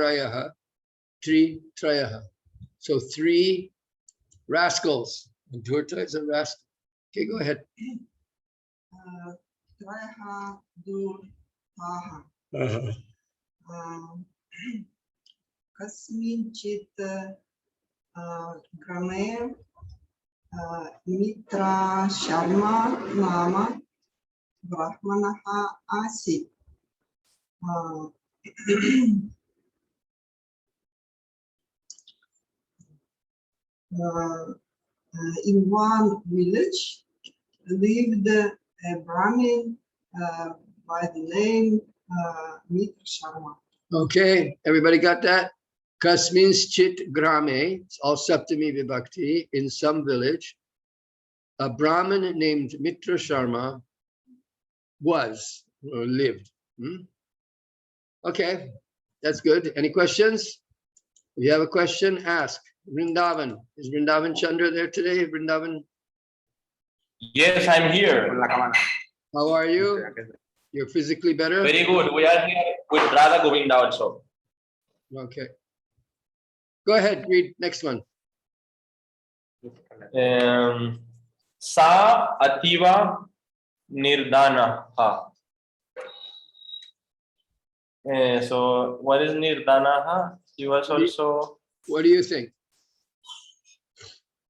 trayaha, tri trayaha. So 3 rascals. And Durta is a rascal. Okay, go ahead. Trayaha durtaha. Kasminchit grame Mitra Sharma Nama Brahmanaha Asit. In one village lived a Brahmin by the name Mitra Sharma. Okay, everybody got that? Kas means chit grame, it's all Saptami Vibhakti, in some village. A Brahmin named Mitra Sharma was or lived. Okay, that's good. Any questions? If you have a question, ask. Vrindavan. Is Vrindavan Chandra there today? Vrindavan? Yes, I'm here. How are you? You're physically better? Very good. We are here with Radha Govinda also. Okay. Go ahead, read next one. Sa ativa nirdana. So what is nirdana? He was also What do you think?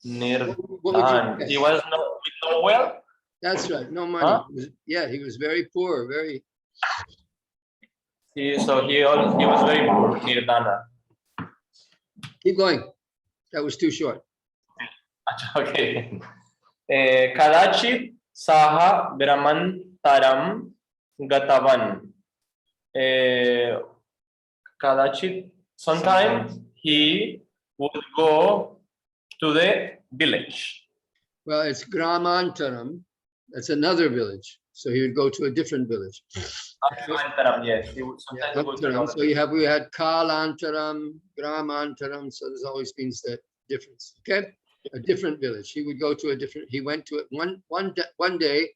nirdan. He was with no wealth. That's right, no money. Huh? Yeah, he was very poor, very. He was very poor. Nirdana. Keep going. That was too short. Okay. Kadachit saha brahmantaram gatavan. Kadachit, sometimes he would go to the village. Well, it's Gramantaram. That's another village. So he would go to a different village. Brahmantaram, yes. He would sometimes go to Antaram. So we had Kalantaram, Gramantaram. So there's always means that difference. Okay, a different village. He would go to a different. He went to it one day,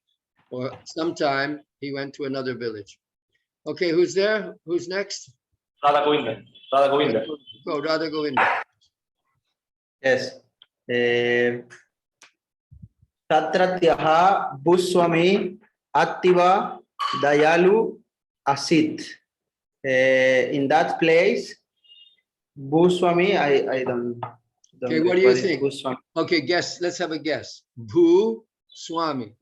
or sometime he went to another village. Okay, who's there? Who's next? Radha Govinda. Radha Govinda. Go, Radha Govinda. Yes. Tatratyaha Buswami Attiva Dayalu Asit. In that place, Buswami, I don't. Okay, what do you think? Buswami. Okay, guess. Let's have a guess. Bhu Swami.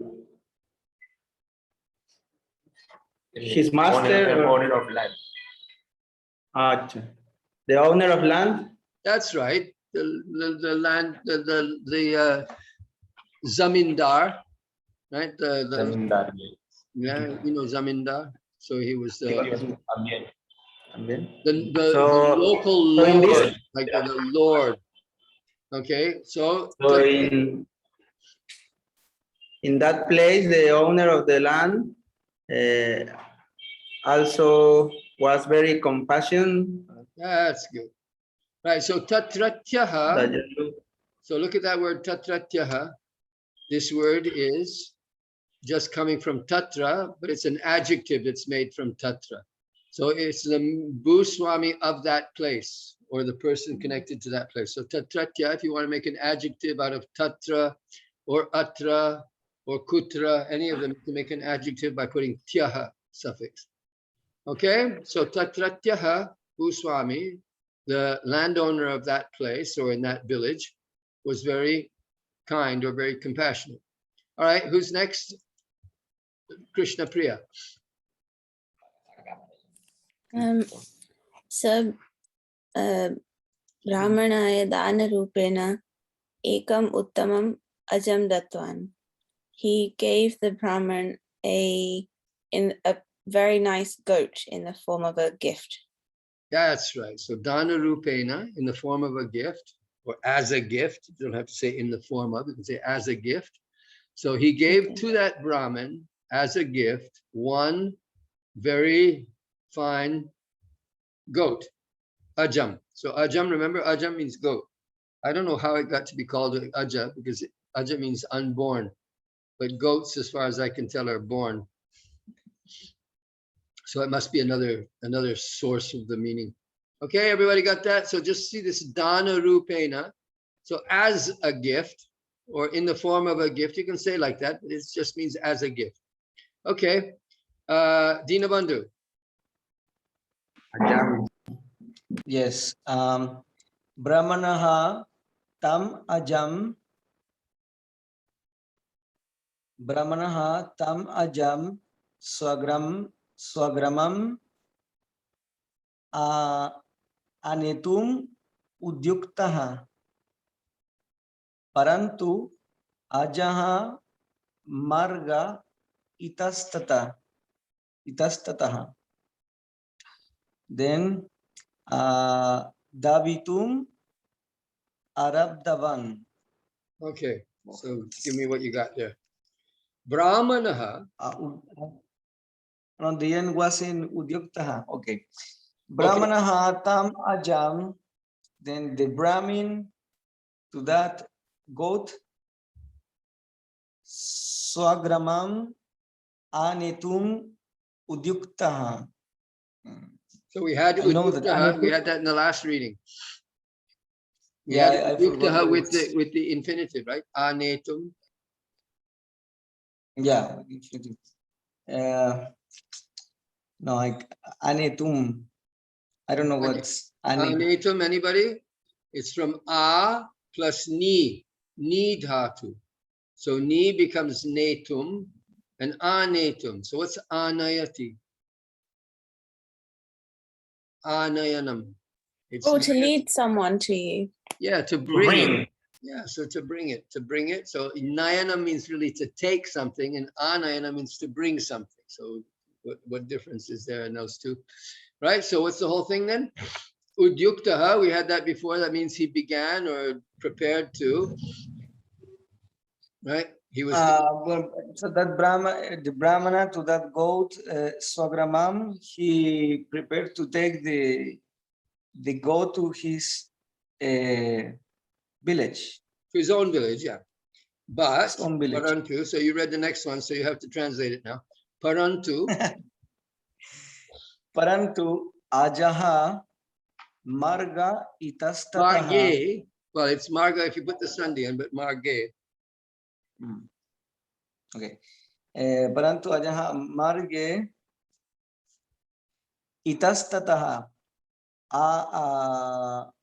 His master. Owner of land. The owner of land. That's right. The land, the zamindar, right? Zamindar. Yeah, you know zamindar. So he was the local lord, like the lord. Okay, so in that place, the owner of the land also was very compassionate. That's good. Right, so tatratyaha. So look at that word tatratyaha. This word is just coming from tatra, but it's an adjective that's made from tatra. So it's the Bhuswami of that place, or the person connected to that place. So tatratya, if you want to make an adjective out of tatra, or atra, or kutra, any of them, you can make an adjective by putting tyaha suffix. Okay, so tatratyaha Bhuswami, the landowner of that place or in that village, was very kind or very compassionate. All right, who's next? Krishna Priya. So Brahmanaya Dana Rupena Ekam Uttamam Ajam Datwan. He gave the Brahman a very nice goat in the form of a gift. That's right. So Dana Rupena, in the form of a gift, or as a gift. You don't have to say in the form of, you can say as a gift. So he gave to that Brahmin as a gift one very fine goat, ajam. So ajam, remember, ajam means goat. I don't know how it got to be called aja, because aja means unborn, but goats, as far as I can tell, are born. So it must be another source of the meaning. Okay, everybody got that? So just see this dana rupena. So as a gift, or in the form of a gift, you can say like that, but it just means as a gift. Okay, Dinabandhu. Ajam. Yes. Brahmanaha tam ajam. Brahmanaha tam ajam swagramam anetum udyuktaha. Parantu ajaha marga itastataha. Then davitum arabdavan. Okay, so give me what you got there. Brahmanaha. No, the end was in udyuktaha. Okay. Brahmanaha tam ajam. Then the Brahmin to that goat swagramam anetum udyuktaha. So we had I know that. udyuktaha, we had that in the last reading. We Yeah, had I forgot udyuktaha the with the infinitive, right? Anetum. Yeah. No, anetum. I don't know what's anetum. Anetum, anybody? It's from a plus ni dhatu. So ni becomes netum and anetum. So what's anayati? Anayanam. It's Oh, to lead someone to you. yeah, to bring it. Yeah, so to bring it. So nayana means really to take something, and anayana means to bring something. So what difference is there in those two? Right? So what's the whole thing then? Udyuktaha, we had that before. That means he began or prepared to. Right? He was. So that the Brahmana to that goat swagramam, he prepared to take the goat to his village. To his own village, yeah. But His own village. Parantu, so you read the next one, so you have to translate it now. Parantu. Parantu ajaha marga itastataha. Marge. Well, it's marga if you put the sandhi in, but marge. Okay. Parantu ajaha marge itastataha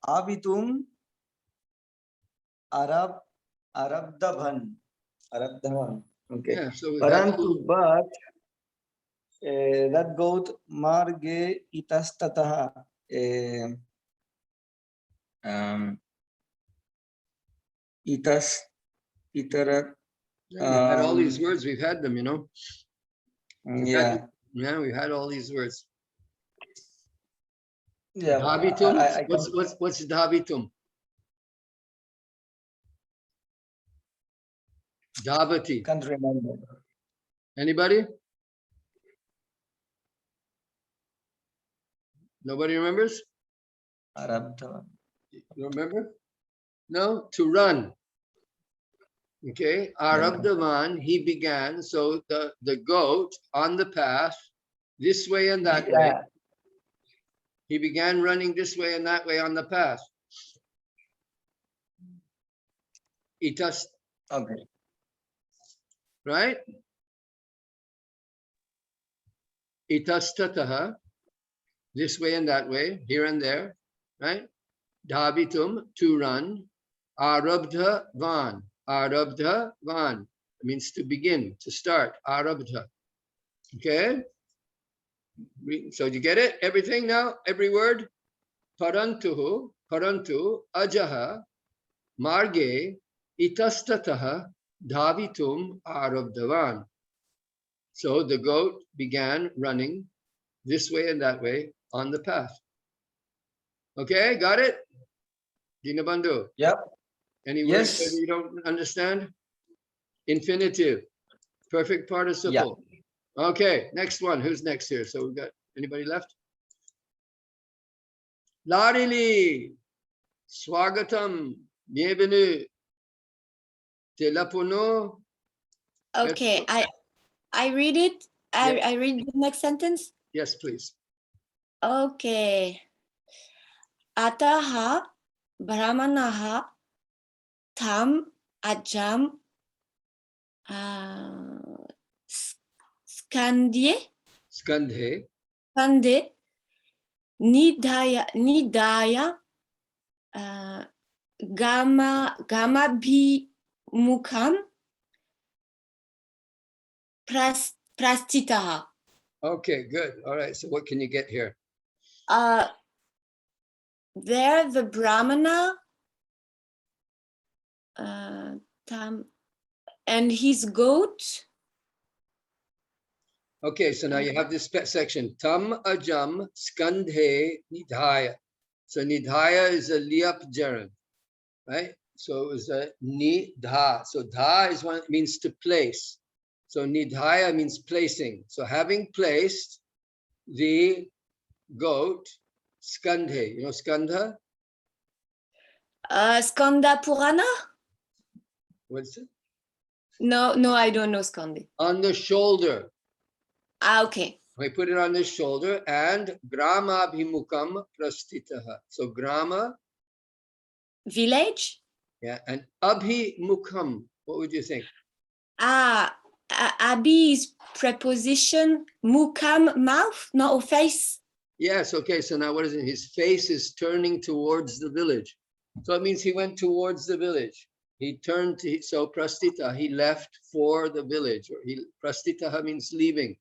avitum arabdavan. Okay. Yeah, so Parantu, but that goat marge itastataha. Itarat. Yeah, we've had all these words. We've had them, you know. Yeah. We've had all these words. Yeah. Dhabitum. What's dhabitum? Dhabati. Can't remember. Anybody? Nobody remembers? Arabdavan. You remember? No, to run. Okay, Arabdavan, he began. So the goat on the path, this way and that way. He began running this way and that way on the path. Itas. Okay. Right? Itastataha, this way and that way, here and there, right? Dhabitum, to run. Arabdha van. Arabdha van means to begin, to start. Arabdha. Okay? So you get it? Everything now? Every word? Parantu, ajaha, marge, itastataha, dhavitum, arabdavan. So the goat began running this way and that way on the path. Okay, got it? Dinabandhu? Yep. Any words that you don't understand? Infinitive. Perfect participle. Yeah. Okay, next one. Who's next here? So we've got anybody left? Larili. Swagatam. Bienvenue. Telefono. Okay, I read it. I read the next sentence. Yes, please. Okay. Ataha Brahmanaha Tam Ajam Skandye Skandhe. Skande Nidaya Gamabhi Mukham Prastitaha. Okay, good. All right. So what can you get here? There the Brahmana and his goat. Okay, so now you have this section. Tam ajam skandhe nidhaya. So nidhaya is a liap gerund, right? So it was a nidha. So dha is one, means to place. So nidhaya means placing. So having placed the goat, skandhe. You know skandha? Skanda Purana? What's it? No, I don't know Skandi. On the shoulder. Okay. We put it on the shoulder and grama bhimukam prastitaha. So grama. Village? Yeah, and abhimukham. What would you think? Abi is preposition. Mukam, mouth, not face. Yes, okay, so now what is it? His face is turning towards the village. So it means he went towards the village. He turned to, so prastita, he left for the village. Or prastitaha means leaving,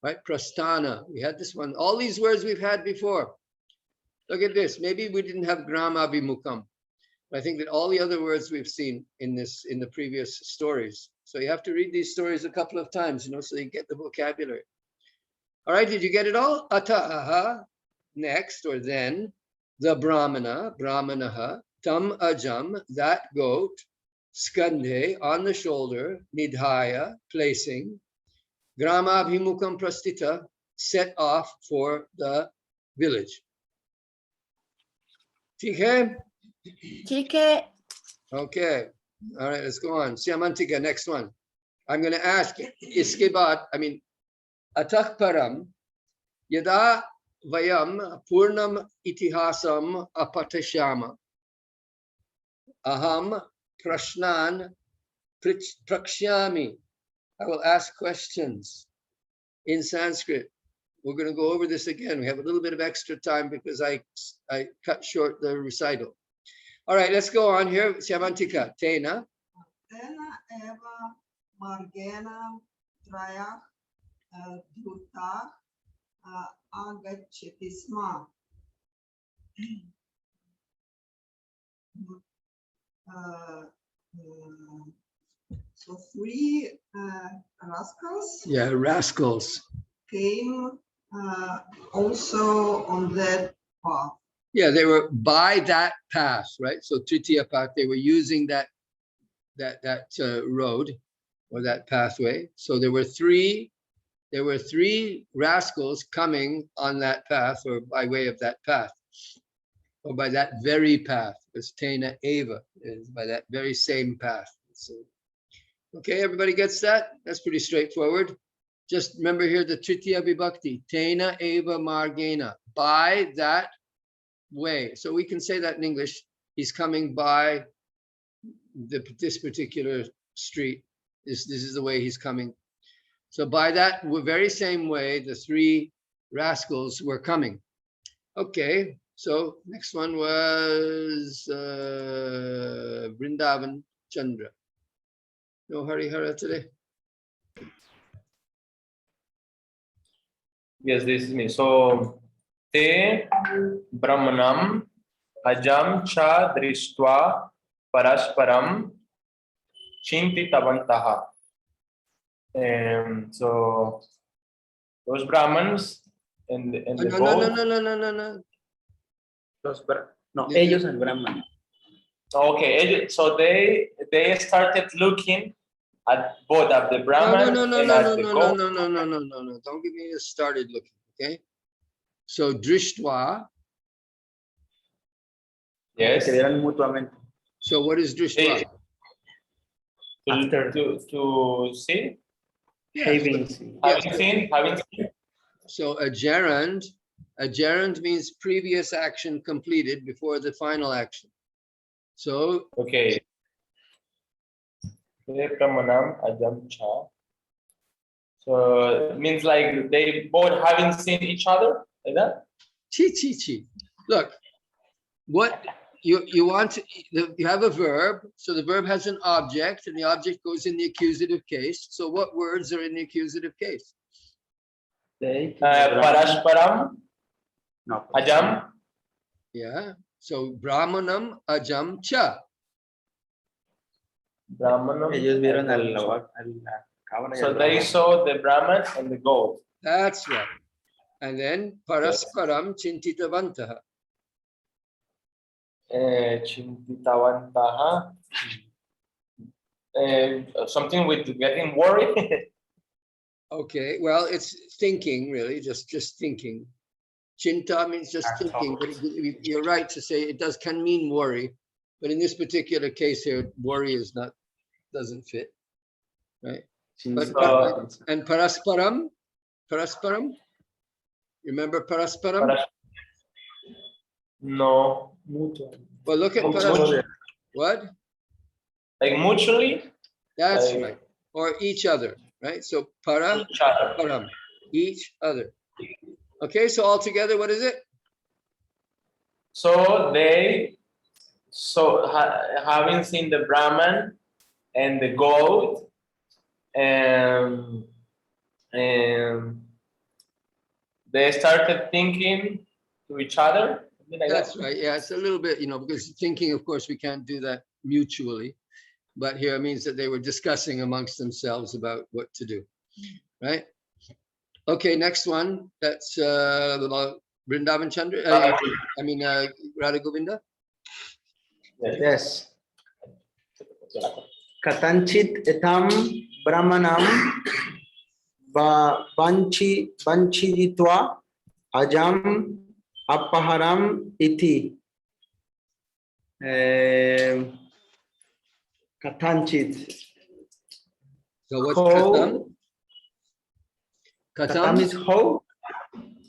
right? Prasthana, we had this one. All these words we've had before. Look at this, maybe we didn't have grama abhimukham. I think that all the other words we've seen in the previous stories. So you have to read these stories a couple of times, so you get the vocabulary. All right, did you get it all? Ataha, next or then, the brahmanaha, tam ajam, that goat, skandhe, on the shoulder, nidhaya, placing, grama bhimukam prastita, set off for the village. Okay? Okay. All right, let's go on. Siamantika, next one. I'm going to ask, iske baad, atah param, yada vayam purnam itihasam apatashyama, aham prashnan prakshyami. I will ask questions in Sanskrit. We're going to go over this again. We have a little bit of extra time because I cut short the recital. All right, let's go on here. Siamantika, Tena. Tena eva margena traya druta agachati sma. So three rascals. Yeah, rascals. Came also on that path. Yeah, they were by that path, right? So Tritiya path, they were using that road or that pathway. So there were three rascals coming on that path or by way of that path or by that very path. It's Tena Eva, is by that very same path. So, okay, everybody gets that? That's pretty straightforward. Just remember here the Tritiya Vibhakti, Tena Eva Margena, by that way. So we can say that in English, he's coming by this particular street. This is the way he's coming. So by that very same way, the three rascals were coming. Okay, so next one was Vrindavan Chandra. No Harihara today? Yes, this is me. So, te brahmanam ajam cha drishtva parasparam chintitavantaha. So, those Brahmins and the No. No, ellos el Brahman. Okay, so they started looking at both of the Brahman No. goat. Don't give me a started looking, okay? So drishtva. Yes. Se vieron mutuamente. So what is drishtva? After. To see? Yes. Having seen. Having seen? So a gerund A gerund means previous action completed before the final action. So Okay. Te pramanam ajam cha. So it means like they both haven't seen each other, like that? chi chi chi. Look, what you want to, you have a verb, so the verb has an object, and the object goes in the accusative case. So what words are in the accusative case? Parashparam ajam. Yeah. So brahmanam ajam cha. Brahmanam. Ellos vieron So they saw the Brahman and the goat. That's right. And then parasparam chintitavantaha. Chintitavantaha. Something with getting worried. Okay, well, it's thinking, really, just thinking. Chinta means just thinking, but you're right to say it can mean worry, but in this particular case here, worry is not, doesn't fit, right? But and parasparam, remember parasparam? No. Well, look at parasparam. What? Like mutually? That's Like- right. Or each other, right? So para, Each other. param, each other. Okay, so altogether, what is it? So they having seen the Brahman and the goat, and they started thinking to each other. Something like That's that. right. Yeah, it's a little bit, because thinking, of course, we can't do that mutually. But here it means that they were discussing amongst themselves about what to do, right? Okay, next one. That's Vrindavan Chandra. Radha Govinda. Yes. Katanchit etam brahmanam vanchitva ajam apaharam iti. Katanchit. So what's How- katam? Katam is how?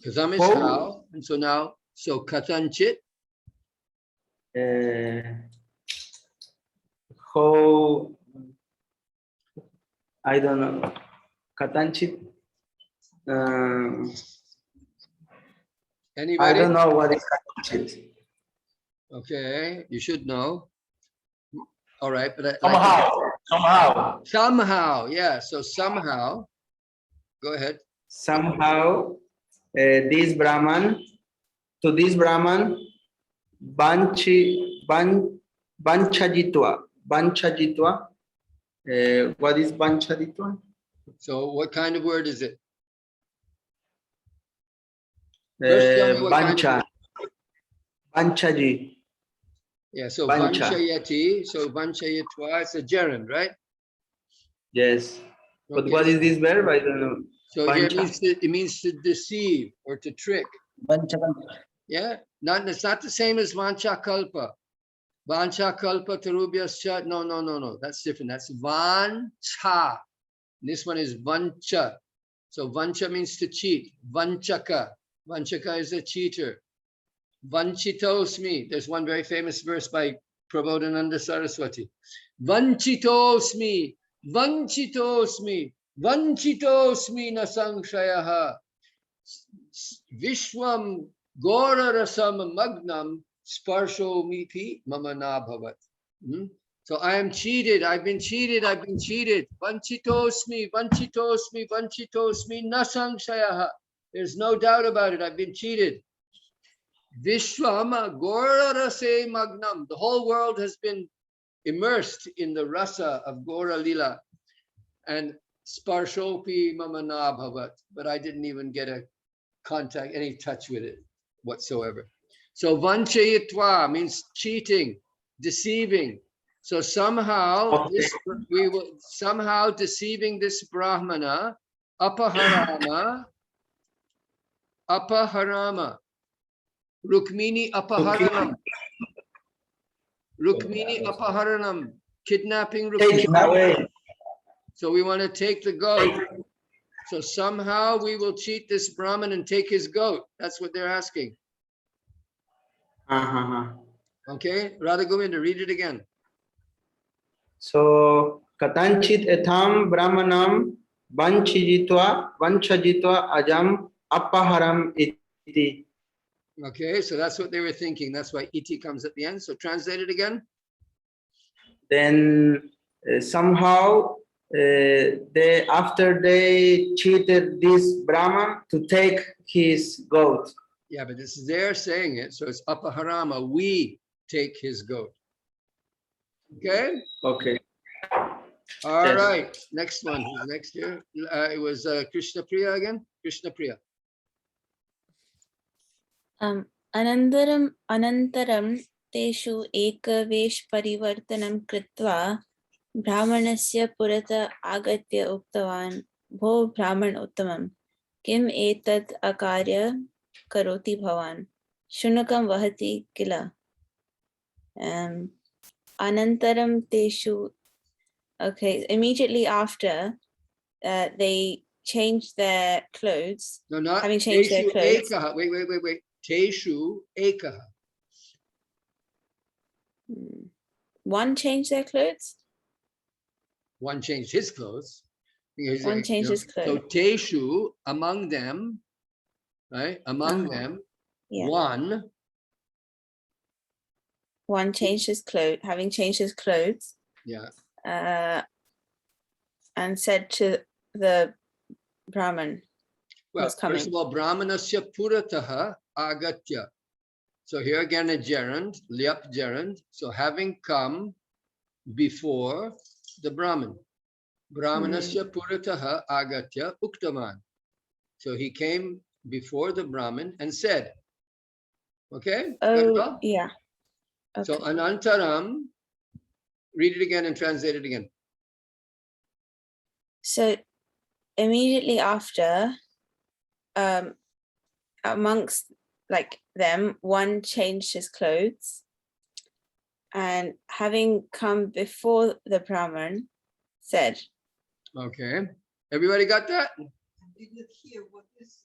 Katam is how? how. And so now, so katanchit. How? I don't know. Katanchit. I Anybody? don't know what is katanchit. Okay, you should know. All right, but somehow, yeah. So somehow, go ahead. Somehow, this Brahman, Banchajitwa. What is Banchajitwa? So what kind of word is it? First tell me what kind of- Banchaji. Yeah, so Vancha. vanchayati, so vanchayatva, it's a gerund, right? Yes. But Okay. what is this verb? I don't know. So here vancha? it means to deceive or to trick. Yeah, it's not the same as vancha kalpa. Vancha kalpa tarubhyascha. No. That's different. That's vancha. This one is vancha. So vancha means to cheat. Vanchaka. Vanchaka is a cheater. Vanchitosmi. There's one very famous verse by Prabodhananda Saraswati. Vanchitosmi. Vanchitosmi. Vanchitosmi na sangshayaha. Vishwam gora rasam magnam sparsho mipi mamana bhavat. So I am cheated. I've been cheated. Vanchitosmi na sangshayaha. There's no doubt about it. I've been cheated. Vishwam gora rase magnam. The whole world has been immersed in the rasa of Gora Lila. And sparshopi mamana bhavat. But I didn't even get a contact, any touch with it whatsoever. So vanchayitva means cheating, deceiving. So somehow we will somehow deceiving this Brahmana, apaharama, Rukmini apaharanam, kidnapping Rukmini. So we want to take the goat. So somehow we will cheat this Brahmin and take his goat. That's what they're asking. Okay, Radha Govinda, read it again. So katanchit etham brahmanam vanchajitva ajam apaharam iti. Okay, so that's what they were thinking. That's why iti comes at the end. So translate it again. Then somehow after they cheated this Brahman to take his goat. Yeah, but this is they're saying it. So it's apaharama. We take his goat. Okay. Okay. All Yes. right. Next one. Who's next here? It was Krishna Priya again. Krishna Priya. Anantaram teshu ekavesh parivartanam kritva brahmanasya purata agatya uktavan bho brahman uttamam kim etat akarya karoti bhavan shunakam vahati kila. Anantaram teshu. Okay, immediately after they changed their clothes. No, not Having changed their Teshu clothes. Ekaha. Wait. Teshu Ekaha. One changed their clothes. One changed his clothes. Because, One changed his So clothes. Teshu, among them, right? Among them, Yeah. One changed his clothes, having changed his clothes, yeah. and said to the Brahman Well, who's coming. first of all, Brahmanasya Purataha Agatya. So here again a gerund, liap gerund. So having come before the Brahman. Brahmanasya Purataha Agatya Uktaman. So he came before the Brahman and said, okay? Got it Oh, all? yeah. Okay. So Anantaram, read it again and translate it again. So immediately after, amongst like them, one changed his clothes, and having come before the Brahman, said. Okay. Everybody got that? I didn't hear what is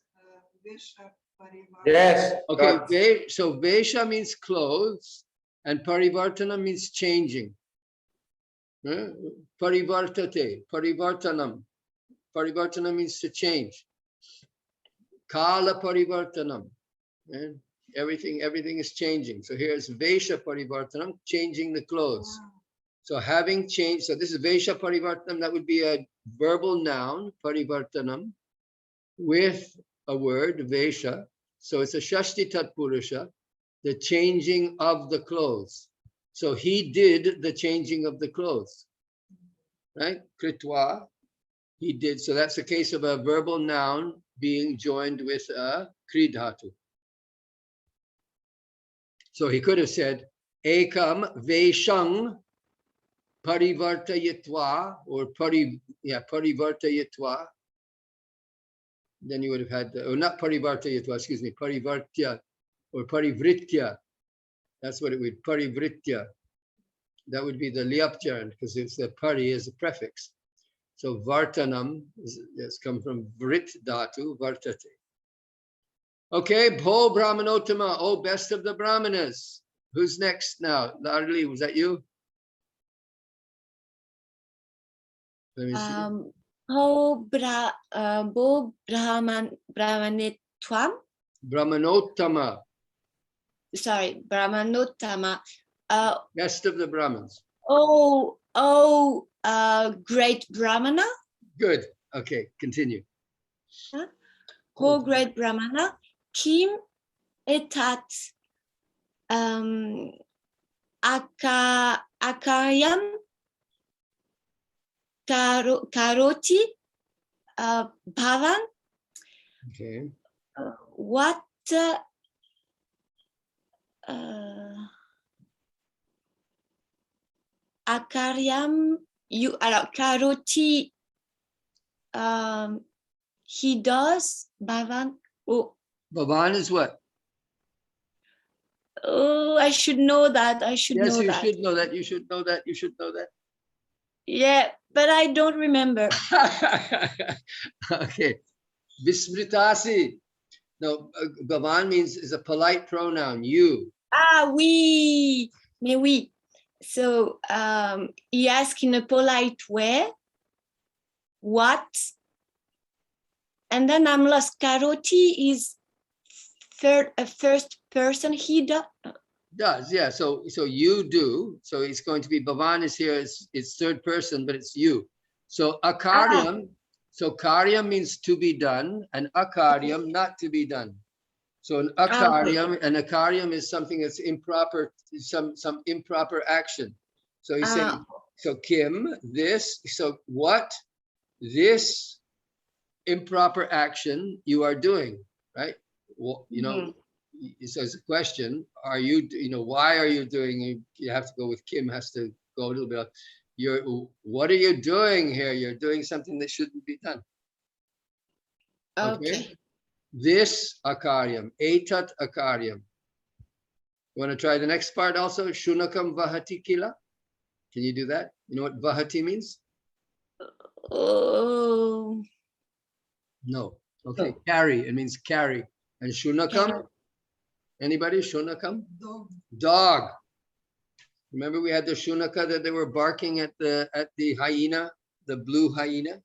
Vesha Parivar. Yes. Okay. got- So Vesha means clothes and Parivartana means changing. Parivartate, Parivartanam. Parivartana means to change. Kala Parivartanam. Everything is changing. So here's Vesha Parivartanam, changing the clothes. So having changed, so this is Vesha Parivartanam, that would be a verbal noun, Parivartanam, with a word, Vesha. So it's a Shashti Tat Purusha, the changing of the clothes. So he did the changing of the clothes, right? Kritwa, he did. So that's a case of a verbal noun being joined with a Kri Dhatu. So he could have said, Ekam Veshang Parivartayitva, or Parivartayitva. Then you would have had, or not Parivartayitva, excuse me, Parivartya or Parivritya. That's what it would, Parivritya. That would be the liap gerund, because it's the pari is a prefix. So Vartanam has come from Vrit Dhatu, Vartate. Okay, Bho Brahmanotama, oh best of the Brahmanas. Who's next now? Larli, was that you? Let me see. Bo Brahmanetwam. Brahmanotama, Sorry, Brahmanottama. best of the Brahmins. Great Brahmana. Good. Okay, continue. Great Brahmana. Kim etat akaryam karoti bhavan. Okay. What akaryam you karoti he does bhavan. Bhavan is what? Oh, I should know that. I should Yes, know you that. should know that. You should know that. You should know that. Yeah, but I don't remember. Okay. Vismritasi. No, Bhavan means is a polite pronoun, you. Ah, oui, mais oui. So he asked in a polite way, what? And then I'm lost. Karoti is a first person. He does. Does, yeah. So you do. So it's going to be Bhavan is here, it's third person, but it's you. So akaryam, so karyam means to be done, and akaryam not to be done. So an akaryam is something that's improper, some improper action. So he's saying, so Kim, this, so what this improper action you are doing, right? Well, you know, it says a question, are you, why are you doing, you have to go with Kim, has to go a little bit, what are you doing here? You're doing something that shouldn't be done. Okay. This akaryam, etat akaryam. You want to try the next part also? Shunakam vahati kila. Can you do that? You know what vahati means? Oh. No. Okay, carry. It means carry. And shunakam? Anybody? Shunakam? Dog. Dog. Remember we had the shunaka that they were barking at the hyena, the blue hyena?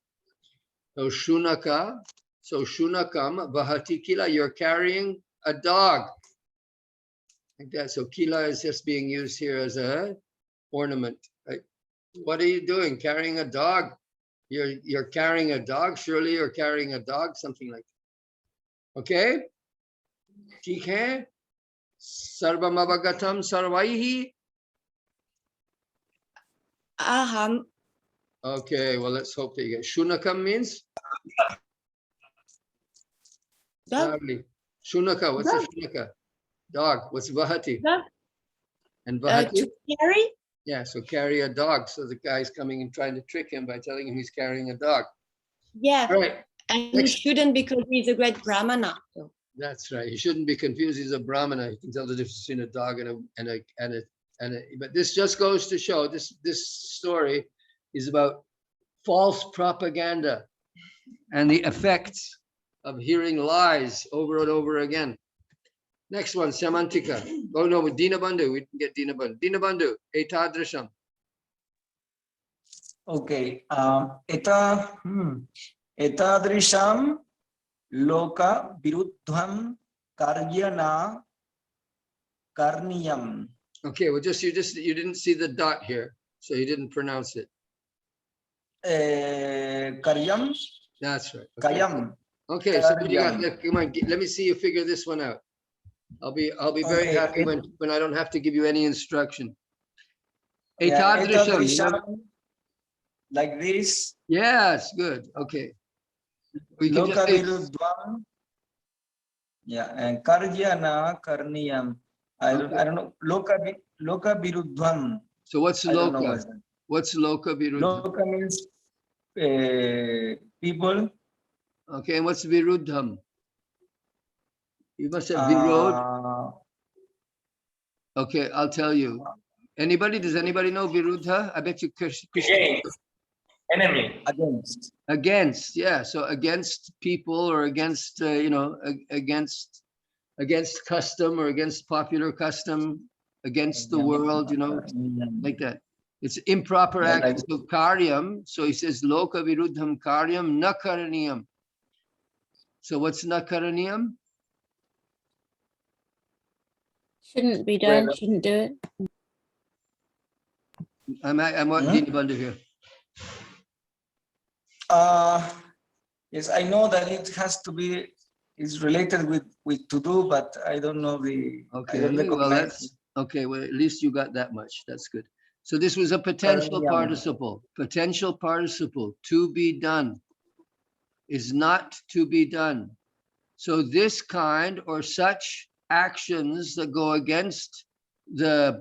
So shunaka. So shunakam vahati kila. You're carrying a dog. Like that. So kila is just being used here as a ornament. Right? What are you doing? Carrying a dog? You're carrying a dog. Surely you're carrying a dog. Something like that. Okay. ठीक है. Sarvam avagatam sarvaihi. Aham. Okay. Well, let's hope that you get. Shunakam means. Dog. Shunaka. What's a shunaka? Dog. What's vahati? Dog. And vahati? To carry? Yeah, so carry a dog. So the guy's coming and trying to trick him by telling him he's carrying a dog. Yeah. All right. And he shouldn't because he's a great brahmana. So. That's right. He shouldn't be confused. He's a brahmana. He can tell the difference between a dog and a. But this just goes to show this story is about false propaganda and the effects of hearing lies over and over again. Next one, Samantika. Oh no, with Dina Bandhu. We didn't get Dina Bandhu. Dina Bandhu, Etadrasham. Okay. Etadrisham loka viruddham karyana karniyam. Okay, well, you didn't see the dot here, so you didn't pronounce it. Karyam. That's right. Okay. Kayam. Okay, so what you got? Come on, let me see you figure this one out. I'll be very happy when I don't have to give you any instruction. Etadrisham, like this. Yes, good. Okay. We can just Loka say, viruddham. Yeah, and karyana karniyam. I don't know. Loka viruddham. so what's I don't know loka? What's loka viruddham? Loka means people. Okay, and what's viruddham? You must have virod. Okay, I'll tell you. Does anybody know viruddha? I bet you Krishna. Enemy. Against, yeah. So against people or against, against custom or against popular custom, against the world, like that. It's improper action. Like, so karyam, so he says loka viruddham karyam na karaniyam. So what's na karaniyam? Shouldn't be done, shouldn't do it. I'm what Dina Bandhu here. Yes, I know that it has to be, it's related with to do, but I don't know the. Okay, well, at least you got that much. That's good. So this was a potential participle. Potential participle, to be done, is not to be done. So this kind or such actions that go against they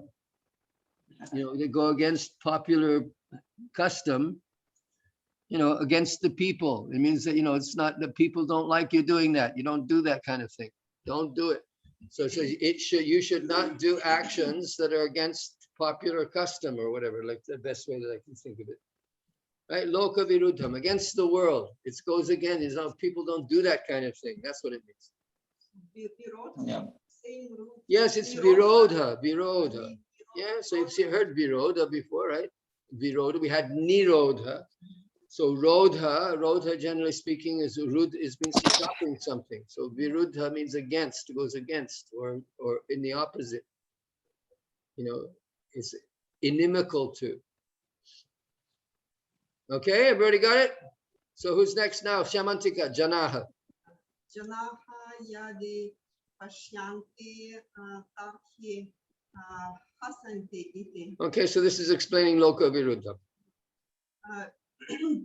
go against popular custom, against the people. It means that, it's not that people don't like you doing that. You don't do that kind of thing. Don't do it. So you should not do actions that are against popular custom or whatever, like the best way that I can think of it. Right? Loka viruddham, against the world. It goes again. It's not, people don't do that kind of thing. That's what it means. Yeah. Same root. Yes, it's virodha, virodha. Yeah, so you've heard virodha before, right? Virodha, we had nirodha. So rodha generally speaking is rud is means stopping something. So viruddha means against, goes against, or in the opposite. You know, it's inimical to. Okay, everybody got it? So who's next now? Shamantika, Janaha. Janaha yadi pashyanti tarhi hasanti iti. Okay, so this is explaining loka viruddha.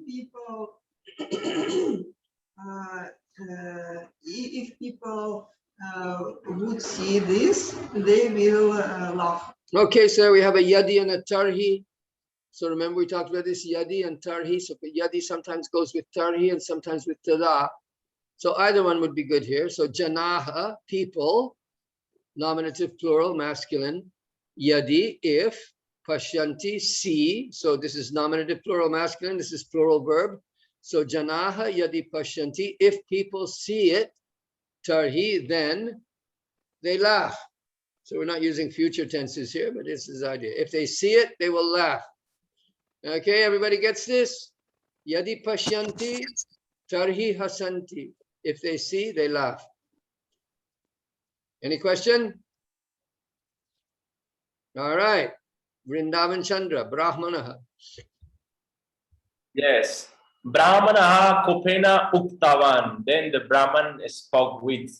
People, if people would see this, they will laugh. Okay, so we have a yadi and a tarhi. So remember we talked about this yadi and tarhi. So yadi sometimes goes with tarhi and sometimes with tada. So either one would be good here. So janaha, people, nominative plural, masculine. Yadi, if. Pashyanti, see. So this is nominative plural masculine. This is plural verb. So janaha yadi pashyanti. If people see it, tarhi, then they laugh. So we're not using future tenses here, but this is the idea. If they see it, they will laugh. Okay, everybody gets this? Yadi pashyanti, tarhi hasanti. If they see, they laugh. Any question? All right. Vrindavan Chandra, Brahmanaha. Yes. Brahmana Kopena Uktavan. Then the Brahman spoke with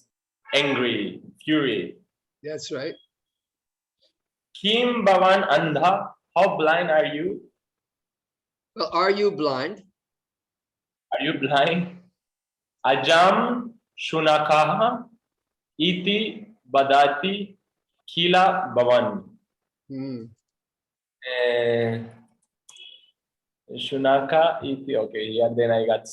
angry, fury. That's right. Kim Bhavan Andha. How blind are you? Well, are you blind? Are you blind? Ajam Shunakaha Iti Badati Kila Bhavan. Shunaka iti, okay, yeah, then I got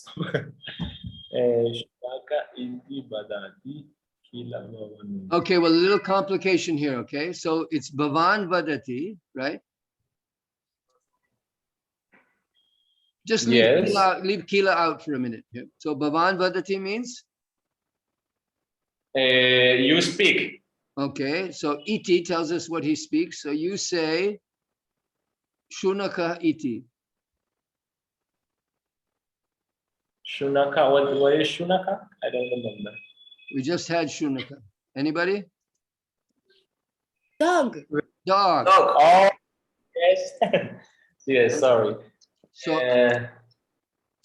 Shunaka iti badati kila bhavan. Okay, well, a little complication here, okay? So it's Bhavan Vadati, right? Just leave, Yes. leave Kila out for a minute here. So Bhavan Vadati means? You speak. Okay, so iti tells us what he speaks. So you say Shunaka iti. Shunaka, what is Shunaka? I don't remember. We just had Shunaka. Anybody? Dog. Dog. Dog. Oh, yes. Yes, sorry. So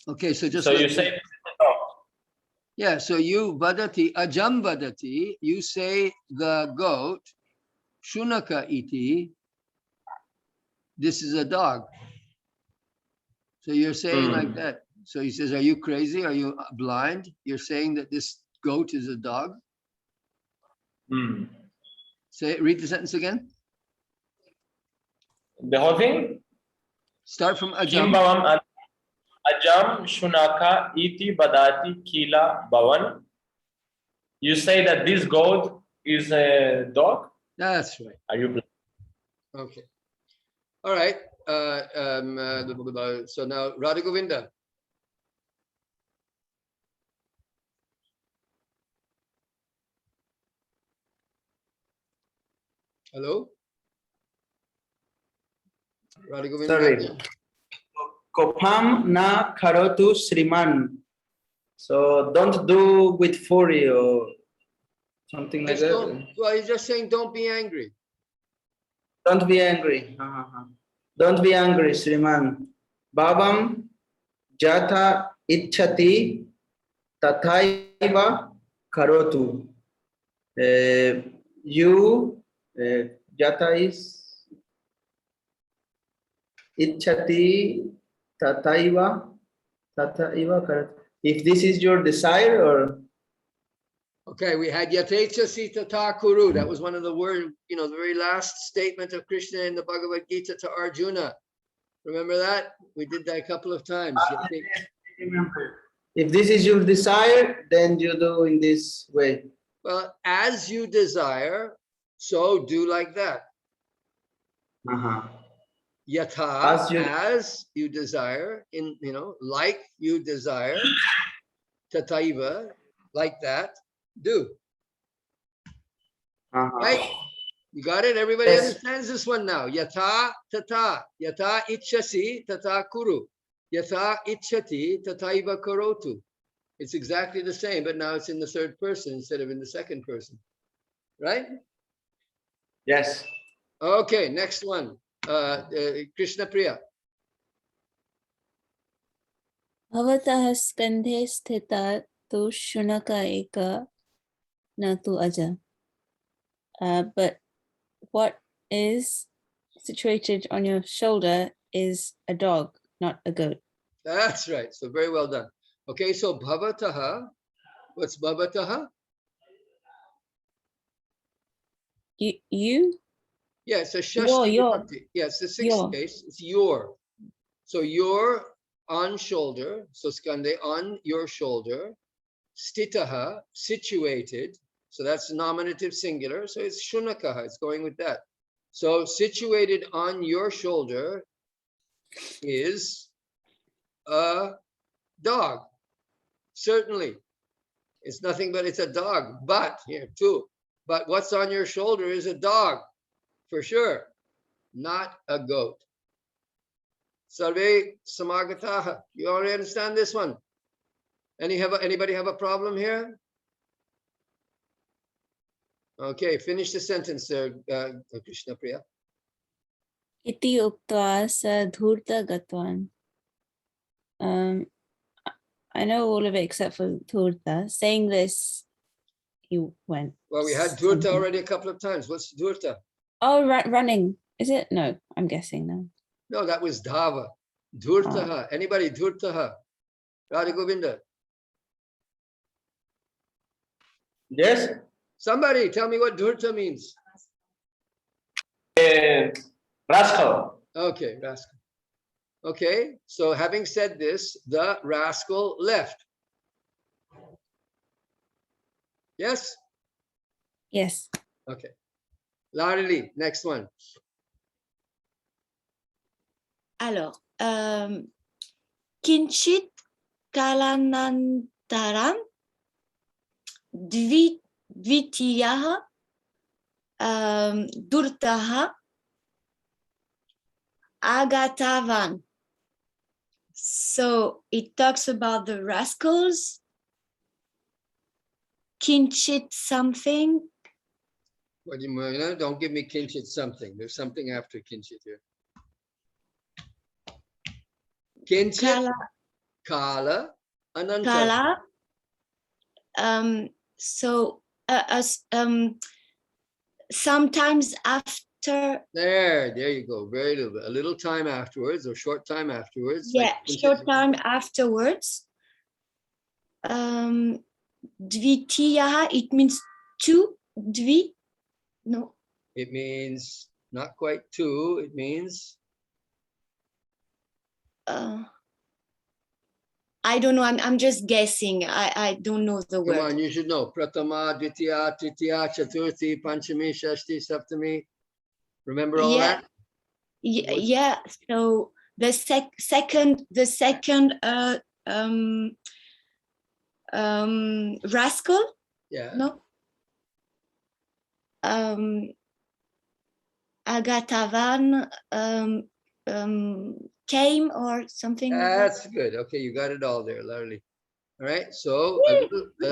okay, so just so you say this is a dog. yeah, so you vadati, ajam vadati, you say the goat, Shunaka iti, this is a dog. So you're saying like that. So he says, are you crazy? Are you blind? You're saying that this goat is a dog? Say, read the sentence again. The whole thing? Start from Kim ajam. Bhavam Ajam Shunaka iti badati kila bhavan. You say that this goat is a dog? That's right. Are you blind? Okay. All right. So now Radha Govinda. Hello? Radha Govinda. Sorry. Kopam na karotu Sriman. So don't do with fury or something like that. Well, he's just saying don't be angry. Don't be angry. Don't be angry, Sriman. Babam jata ichhati tathaiva karotu. You jata is ichhati tathaiva karotu. If this is your desire, or okay, we had yatecha sita takuru. That was one of the words, you know, the very last statement of Krishna in the Bhagavad Gita to Arjuna. Remember that? We did that a couple of times. remember, if this is your desire, then you do in this way. Well, as you desire, so do like that. Yatha, you- as you desire, in like you desire, tataiva, like that, do. Right? You got it? Everybody Yes. understands this one now. Yatha tata. Yatha ichasi tata kuru. Yatha ichati tataiva karotu. It's exactly the same, but now it's in the third person instead of in the second person. Right? Yes. Okay, next one. Krishna Priya. भवतः स्कन्धे स्थिता तु शुनक eka न तु aja. But what is situated on your shoulder is a dog, not a goat. That's right. So very well done. Okay, so bhavataha. What's bhavataha? You? Yeah, it's a shashti Your. vibhakti. Yeah, it's the sixth Your. case. It's your. So your on shoulder. So skande on your shoulder. Stitaha, situated. So that's nominative singular. So it's shunakaha. It's going with that. So situated on your shoulder is a dog. Certainly. It's nothing but it's a dog. But here too. But what's on your shoulder is a dog. For sure. Not a goat. Sarve samagataha. You already understand this one? Anybody have a problem here? Okay, finish the sentence there, Krishna Priya. Iti uktva sa dhurta gatvan. I know all of it except for dhurta. Saying this, he went. Well, we had dhurta already a couple of times. What's dhurta? Oh, running. Is it? No, I'm guessing no. No, that was dhava. Dhurtaha. Anybody? Dhurtaha. Radha Govinda. Yes. Somebody tell me what dhurta means. Rascal. Okay, rascal. Okay, so having said this, the rascal left. Yes? Yes. Okay. Larili, next one. Alors, kinchit kalanantaram dvitiyaha durtaha agatavan. So it talks about the rascals. Kinchit something. What do you mean? Don't give me kinchit something. There's something after kinchit here. Kinchit, kala, anantara. Kala. So sometimes after. There you go. Very little bit. A little time afterwards or short time afterwards. Yeah, like short time afterwards. Dvitiyaha, it means two. Dvi, no. It means not quite two. It means I don't know. I'm just guessing. I don't know the come word. on, you should know. Pratama, Dvitiya, Tritiya, Chaturthi, Panchami, Shashti, Saptami. Remember all that? Yeah. So the second rascal. Yeah. No. Agatavan came or something. That's good. Okay, you got it all there, Larry. All right. So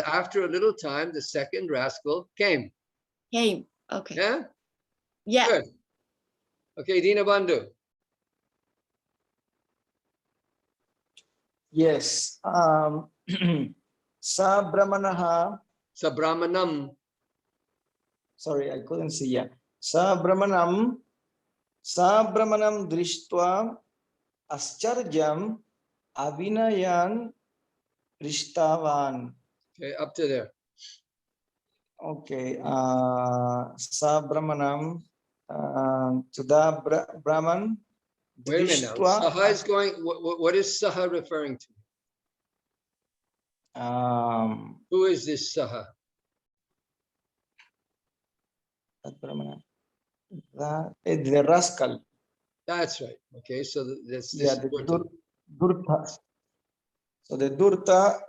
after a little time, the second rascal came. Came. Okay. Yeah. Yeah. Good. Okay, Dina Bandhu. Yes. Sabrahmanaha. Sabrahmanam. Sorry, I couldn't see. Yeah. Sabrahmanam drishtva ascharjam avinayan prishtavan. Okay, up to there. Okay. Sabrahmanam to the Brahman. Wait a minute now. Saha is going. What is Saha referring to? Who is this Saha? The rascal. That's right. Okay, so this Yeah, is the Durta. Durta. So the Durta,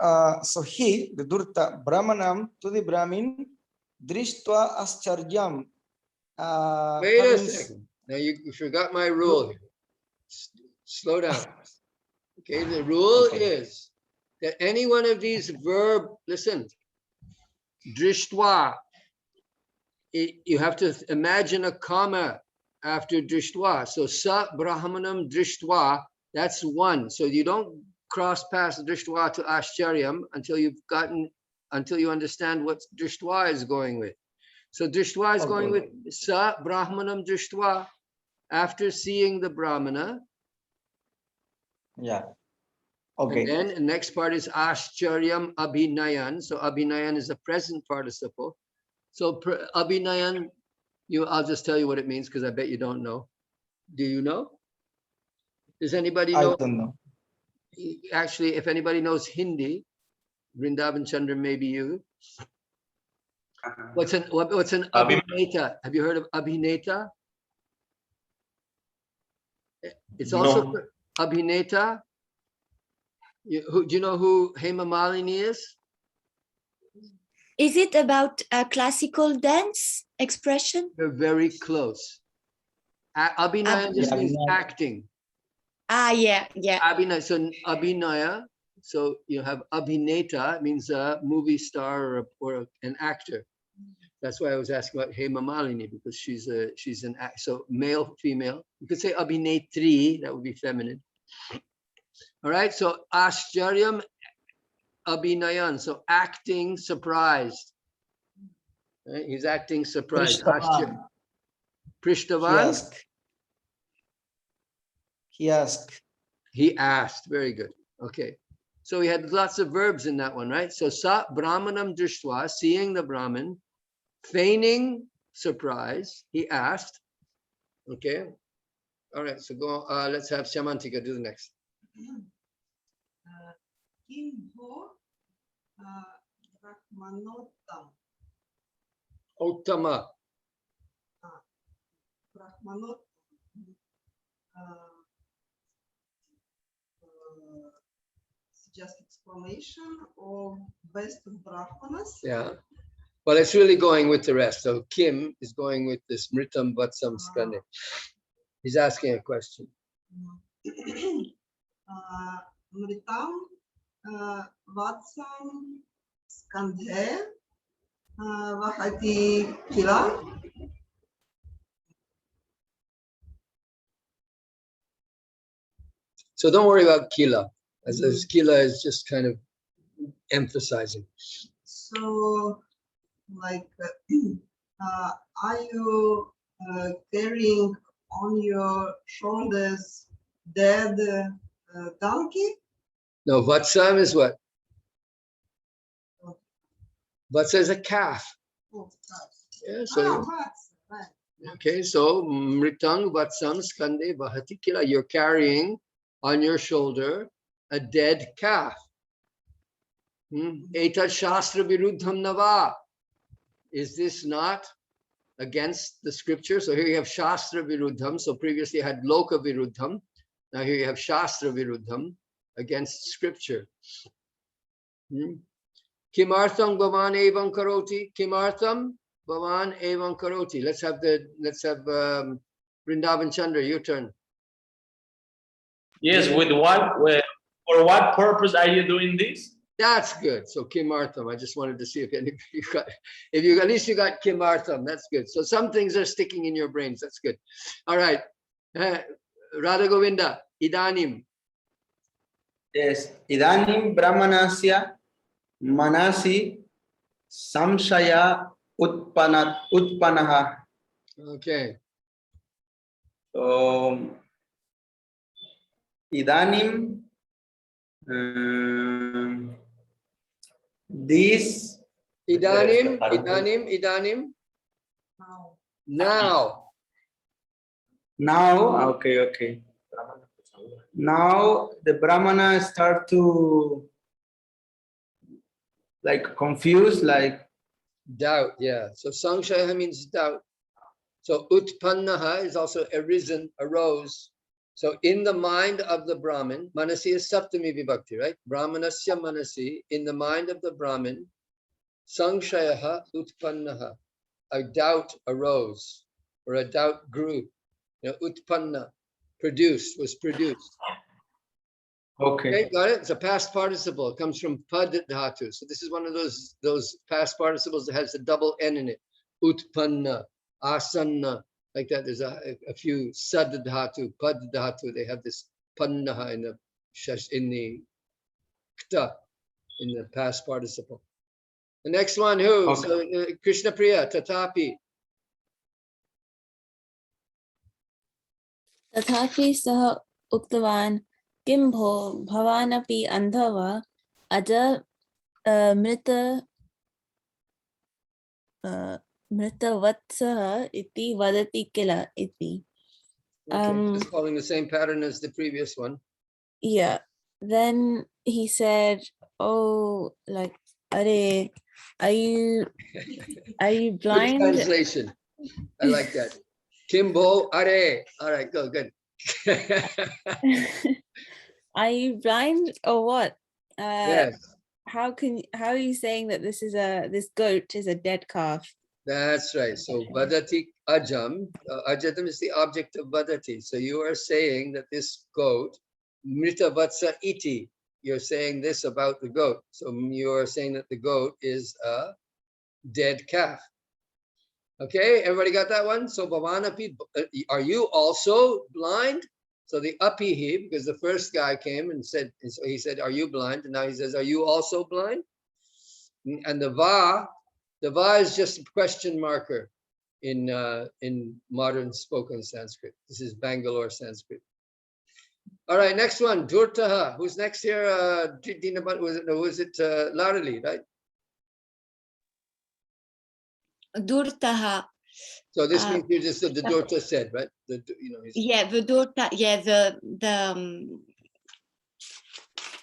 the Durta Brahmanam to the Brahmin, Drishtva Ascharyam. Wait a second. Now you forgot my rule here. Slow down. Okay, the rule is that any one of these verb, listen, drishtva, you have to imagine a comma after drishtva. So sa brahmanam drishtva, that's one. So you don't cross past drishtva to ashcharyam until you understand what drishtva is going with. So drishtva is going with sa brahmanam drishtva, after seeing the brahmana. Yeah. Okay. And then the next part is ashcharyam abhinayan. So abhinayan is the present participle. So abhinayan, I'll just tell you what it means because I bet you don't know. Do you know? Does anybody know? I don't know. Actually, if anybody knows Hindi, Vrindavan Chandra, maybe you. What's an abhineta? Have you heard of abhineta? It's also No. abhineta. Do you know who Hema Malini is? Is it about a classical dance expression? They're very close. Abhinaya just means acting. Yeah. Abhinaya, so abhinaya. So you have abhineta, it means a movie star or an actor. That's why I was asking about Hema Malini, because she's an act. So male, female. You could say abhinetri, that would be feminine. All right, so ashcharyam abhinayan, so acting surprised. Right? He's acting surprised. Prishtavan. He asked. He asked. Very good. Okay. So we had lots of verbs in that one, right? So sa brahmanam drishtva, seeing the Brahmin, feigning surprise, he asked. Okay. All right. So go. Let's have Shyamantika do the next. Kimho Brahmanotam. Uttama. Brahmanotam. Just explanation of best of Brahmanas. Yeah. Well, it's really going with the rest. So Kim is going with this Mritam Vatsam Skande. He's asking a question. Mritam Vatsam Skandhe Vahati Kila. So don't worry about Kila, as Kila is just kind of emphasizing. So, like, are you carrying on your shoulders dead donkey? No, Vatsam is what? Vatsa is a calf. Oh, Yeah, so right. okay, so Mritang Vatsam Skande Vahati Kila, you're carrying on your shoulder a dead calf. Etat Shastra Viruddham Nava. Is this not against the scripture? So here you have Shastra Viruddham. So previously you had Loka Viruddham. Now here you have Shastra Viruddham against scripture. Kimartham Bhavan Evam Karoti. Kimartham Bhavan Evam Karoti. Let's have Vrindavan Chandra, your turn. Yes, for what purpose are you doing this? That's good. So Kimartham. I just wanted to see if anybody got, at least you got Kimartham. That's good. So some things are sticking in your brains. That's good. All right. Radha Govinda, Idanim. Yes, Idanim Brahmanasya Manasi Samshaya Utpanaha. Okay. So Idanim this Idanim. Now. Okay. Now the Brahmana start to like confuse, like Doubt, yeah. So Samshaya means doubt. So utpannaha is also arisen, arose. So in the mind of the Brahmin, manasi is saptami vibhakti, right? Brahmanasya manasi, in the mind of the Brahmin, sangshayaha utpannaha, a doubt arose, or a doubt grew. You know, utpanna, produced, was produced. Okay, got it? It's a past participle. It comes from pad dhatu. So this is one of those past participles that has a double N in it. Utpanna, asanna, like that. There's a few sad dhatu, pad dhatu. They have this pannaha in the kta, in the past participle. The next one, who? Okay. So Krishna Priya, tatapi. तथापि सः उक्तवान् किं भो भवानपि अन्धः वा अज मृतवत्सः इति वदति किल इति. Okay, just following the same pattern as the previous one. Yeah, then he said, oh, like, are you Good blind? translation. I like that. Kimbo are. All right, go good. Are you blind or what? Yes, How are you saying that this goat is a dead calf? that's right. So vadati ajam, ajatam is the object of vadati. So you are saying that this goat, mrita vatsa iti, you're saying this about the goat. So you are saying that the goat is a dead calf. Okay, everybody got that one? So bhavanapi, are you also blind? So the apihi, because the first guy came and said, and so he said, are you blind? And now he says, are you also blind? And the va is just a question marker in modern spoken Sanskrit. This is Bangalore Sanskrit. All right, next one, Durtaha. Who's next here? Was it Larali, right? Durtaha. So this means you just the Durta said, right? Yeah, the Durta. Yeah, the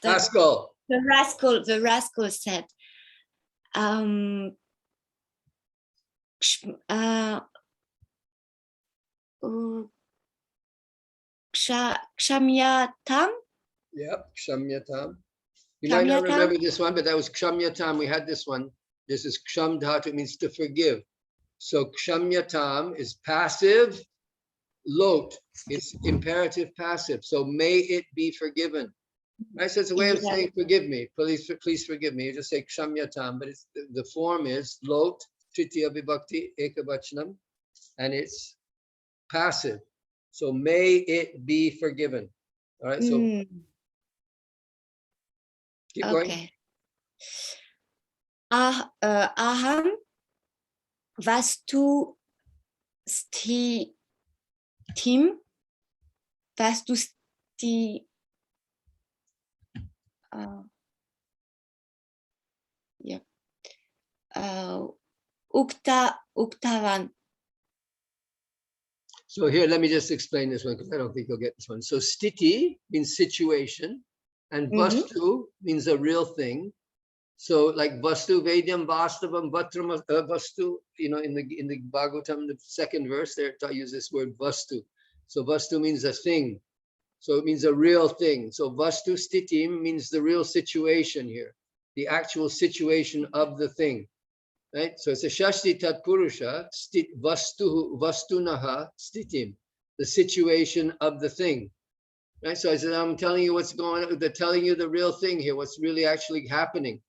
rascal. The rascal said. Kshamyatam. Yep, Kshamyatam. You might not remember this one, but that was Kshamyatam. We had this one. This is Ksham Dhatu, it means to forgive. So Kshamyatam is passive, lot, it's imperative passive. So may it be forgiven. Right? So it's a way of saying forgive me. Please forgive me. You just say Kshamyatam, but it's the form is lot, Tritiya Vibhakti, Ekavachanam, and it's passive. So may it be forgiven. All right, so keep going. Aham vastu tim vastu uktavan. So here, let me just explain this one because I don't think you'll get this one. So stiti means situation, and vastu means a real thing. So like vastu vedyam vastavam vatram vastu, in the Bhagavatam, the second verse there, I use this word vastu. So vastu means a thing. So it means a real thing. So vastu stitim means the real situation here, the actual situation of the thing. Right? So it's a shashti tat purusha, vastunaha stitim, the situation of the thing. Right? So I said, I'm telling you what's going on, they're telling you the real thing here, what's really actually happening,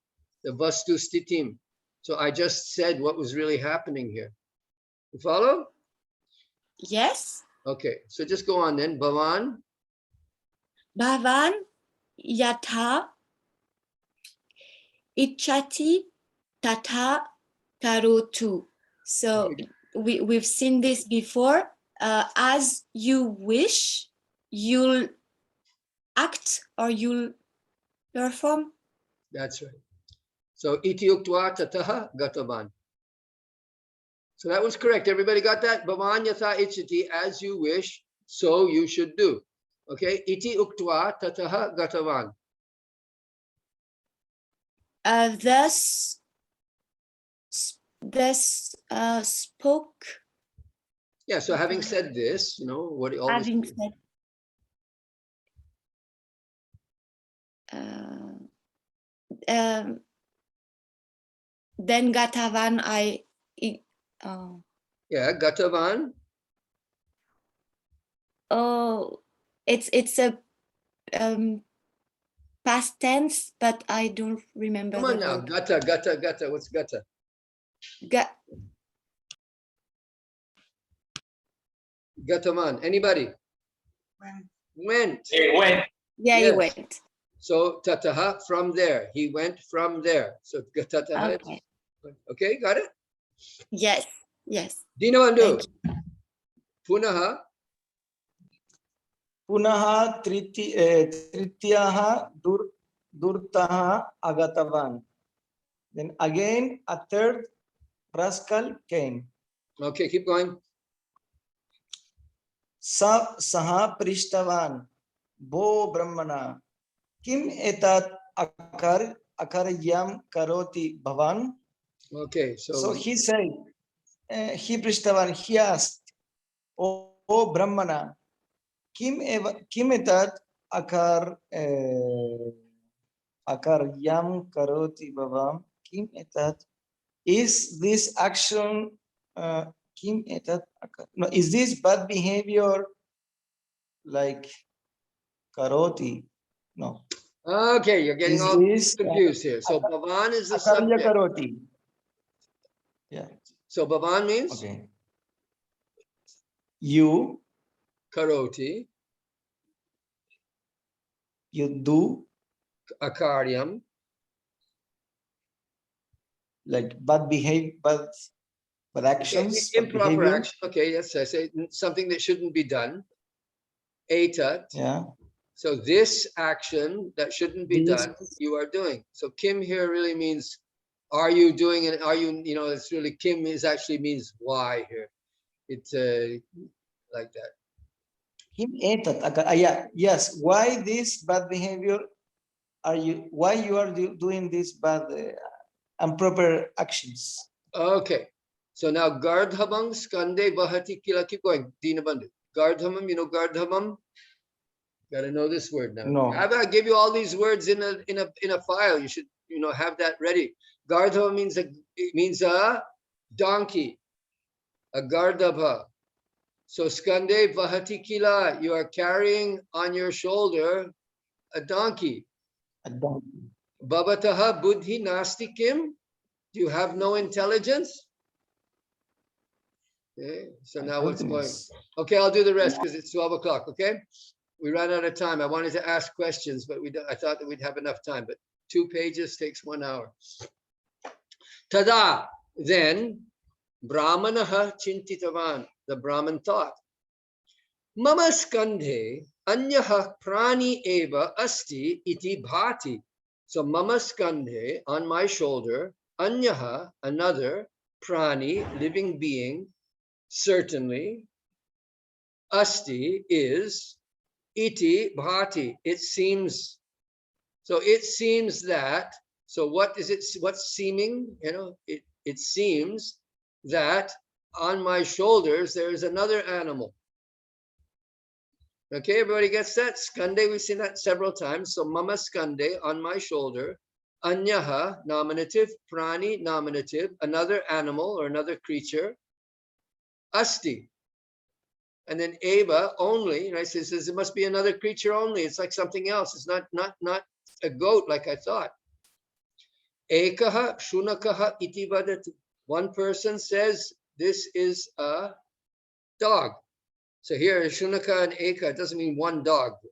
the vastu stitim. So I just said what was really happening here. You follow? Yes. Okay, so just go on then. Bhavan yatha ichati tata karotu. So we've seen this before. As you wish, you'll act or you'll perform. That's right. So iti uktva tataha gatavan. So that was correct. Everybody got that? Bhavan yatha ichati, as you wish, so you should do. Okay, iti uktva tataha gatavan. Thus spoke Yeah, so having said this, you know, what all this, Having said, then Gatavan, yeah, Gatavan. it's a past tense, but I don't remember Come the on now, verb. gata. What's gata? Gatavan. Anybody? When Went. It went. Yeah, he Yes. went. So tataha, from there. He went from there. So tataha. Okay. Okay, got it? Yes, yes. Dinavandu. Thank Punaha. Punaha trityaha durtaha agatavan. Then again, a third rascal came. Okay, keep going. Saha prishtavan bo brahmana kim etat akaryam karoti bhavan. Okay, So he said, he prishtavan, he asked, O brahmana, kim etat akaryam karoti bhavan. Kim etat, is this action kim etat no, is this bad behavior like karoti? No. Okay, you're getting Is all this confused here. So Bhavan is the akarya subject. karoti? Yeah. So Bhavan means Okay. You karoti, do akaryam. like bad actions, bad Improper behavior. action. Okay, yes, I say something that shouldn't be done. Etat. Yeah. So this action that shouldn't be This- done, you are doing. So Kim here really means, are you doing it? Are you, you know, it's really Kim is actually means why here. It's like that. Him etat. Yeah. Yes. Why this bad behavior? Why you are doing this bad improper actions? Okay. So now Gardhabam Skande Bahati Kila. Keep going. Dinabandhu. Gardhamam, you know Gardhamam? Got to know this word now. No. I give you all these words in a file. You should, you know, have that ready. Gardha means a donkey, a gardabha. So skande vahati kila, you are carrying on your shoulder a donkey. A donkey. Bhavataha buddhi nasti kim? Do you have no intelligence? Okay, so now what's going? Okay, I'll do the rest because it's 12 o'clock. Okay, we ran out of time. I wanted to ask questions, but I thought that we'd have enough time. But 2 pages takes 1 hour. Tada, then Brahmanaha chintitavan, the Brahman thought. Mama skandhe anyaha prani eva asti iti bhati. So mama skandhe, on my shoulder, anyaha, another, prani, living being, certainly, asti is, iti bhati, it seems. So it seems that, so what is it, what's seeming? You know, it seems that on my shoulders there is another animal. Okay, everybody gets that? Skande, we've seen that several times. So mama skande, on my shoulder. Anyaha, nominative. Prani, nominative. Another animal or another creature. Asti. And then eva, only. Right? So it says it must be another creature only. It's like something else. It's not a goat like I thought. Ekaha, shunakaha, iti vadati. One person says this is a dog. So here, Shunaka and Eka, it doesn't mean one dog. It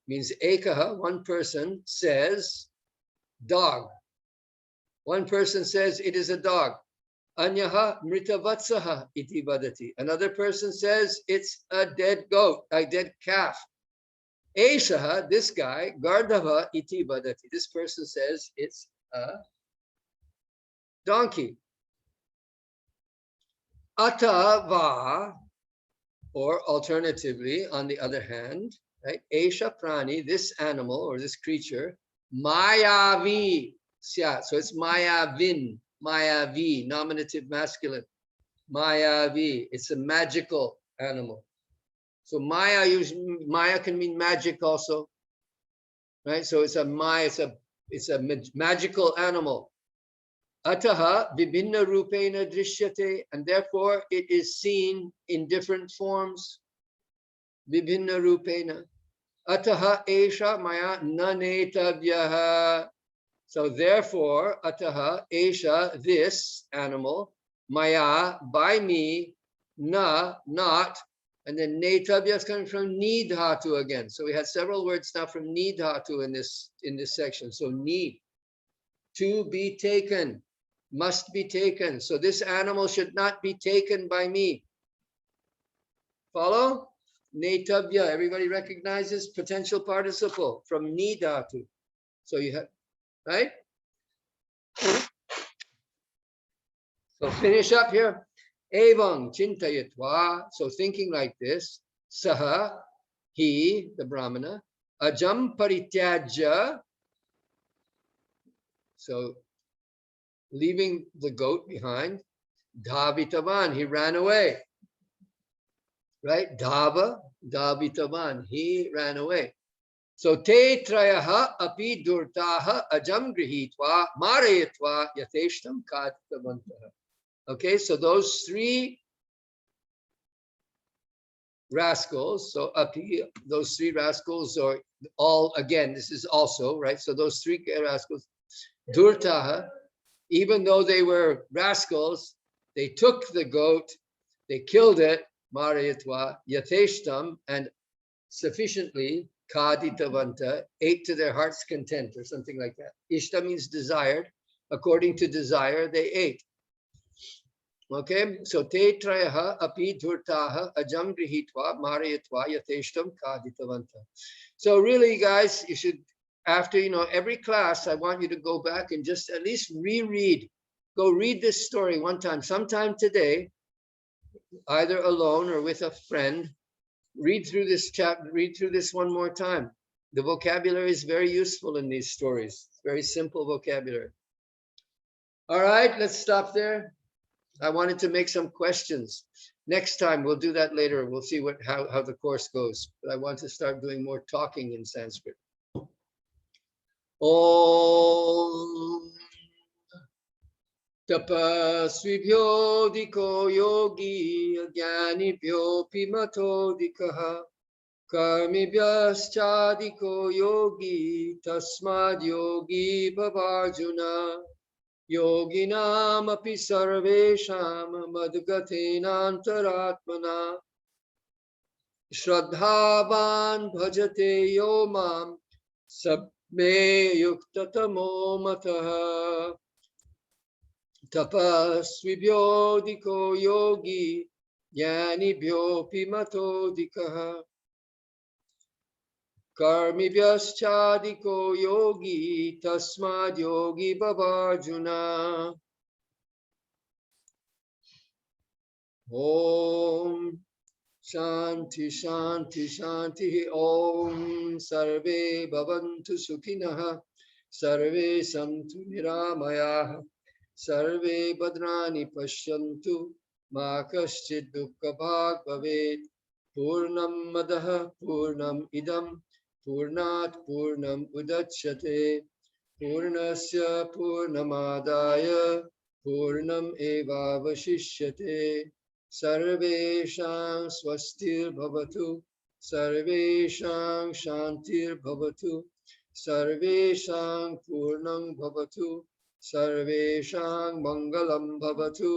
means Ekaha, one person says dog. One person says it is a dog. Anyaha mritavatsaha iti vadati. Another person says it's a dead goat, a dead calf. Eshaha, this guy, gardava iti vadati. This person says it's a donkey. Atava, or alternatively, on the other hand, right? Esha prani, this animal or this creature, mayavi, so it's mayavin, mayavi, nominative masculine. Mayavi. It's a magical animal. So Maya can mean magic also, right? So it's a Maya, it's a magical animal. Ataha vibhinna rupena drishyate, and therefore it is seen in different forms. Vibhinna rupena. Ataha esha maya nanetavyaha. So therefore, ataha esha, this animal, maya, by me, na, not, and then netavya is coming from need dhatu again. So we had several words now from need dhatu in this section. So need, to be taken, must be taken. So this animal should not be taken by me. Follow? Netavya, everybody recognizes potential participle from need dhatu. So you have, right? So finish up here. Evam chintayatva. So thinking like this. Saha, he, the Brahmana. Ajam parityajya. So leaving the goat behind. Dhavitavan, he ran away. Right? Dhavitavan, he ran away. So te trayaha api durtaha ajam grihitva marayatva yateshtam kaditavantaha. Okay, so those three rascals, so api, those three rascals are all, again, this is also, right? So those three rascals, durtaha, even though they were rascals, they took the goat, they killed it, marayatva yateshtam, and sufficiently, kaditavanta, ate to their heart's content, or something like that. Ishta means desired. According to desire, they ate. Okay, so te trayaha api dhurtaha ajam grihitva marayatva yateshtam kaditavanta. So really, guys, you should, after, every class, I want you to go back and just at least reread. Go read this story one time, sometime today, either alone or with a friend. Read through this chapter, read through this one more time. The vocabulary is very useful in these stories. It's very simple vocabulary. All right, let's stop there. I wanted to make some questions. Next time, we'll do that later. We'll see how the course goes. But I want to start doing more talking in Sanskrit. Om tapasvibhyo diko yogi jnanibhyo pimato dikaha karmibhyaschadiko yogi tasmad yogi bhavarjuna yoginam api sarvesham madgatenantaratmana shraddhavan bhajate yo mam sabme yuktatamo mataha tapasvibhyo diko yogi jnanibhyo pimato dikaha karmibhyaschadiko yogi tasmad yogi bhavarjuna. Om Shanti Shanti Shanti. Om Sarve Bhavantu Sukhinah. Sarve Santu Niramayah. Sarve Bhadrani Pashyantu. Ma Kaschid Dukkha Bhag Bhavet. Purnam Madaha Purnam Idam. Purnat Purnam Udachyate. Purnasya Purnamadaya. Purnam Eva Vashishyate. Sarvesham Swastir Bhavatu. Sarvesham Shantir Bhavatu. Sarvesham Purnam Bhavatu. Sarvesham Mangalam Bhavatu.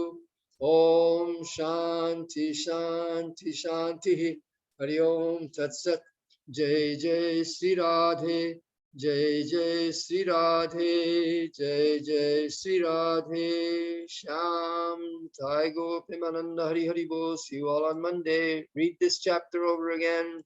Om Shanti Shanti Shanti. Hari Om Tat Sat. Jai Jai Sri Radhe. Jai Jai Sri Radhe. Jai Jai Sri Radhe. Sham Taigo Pimananda Hari Hari Bol. See you all on Monday. Read this chapter over again.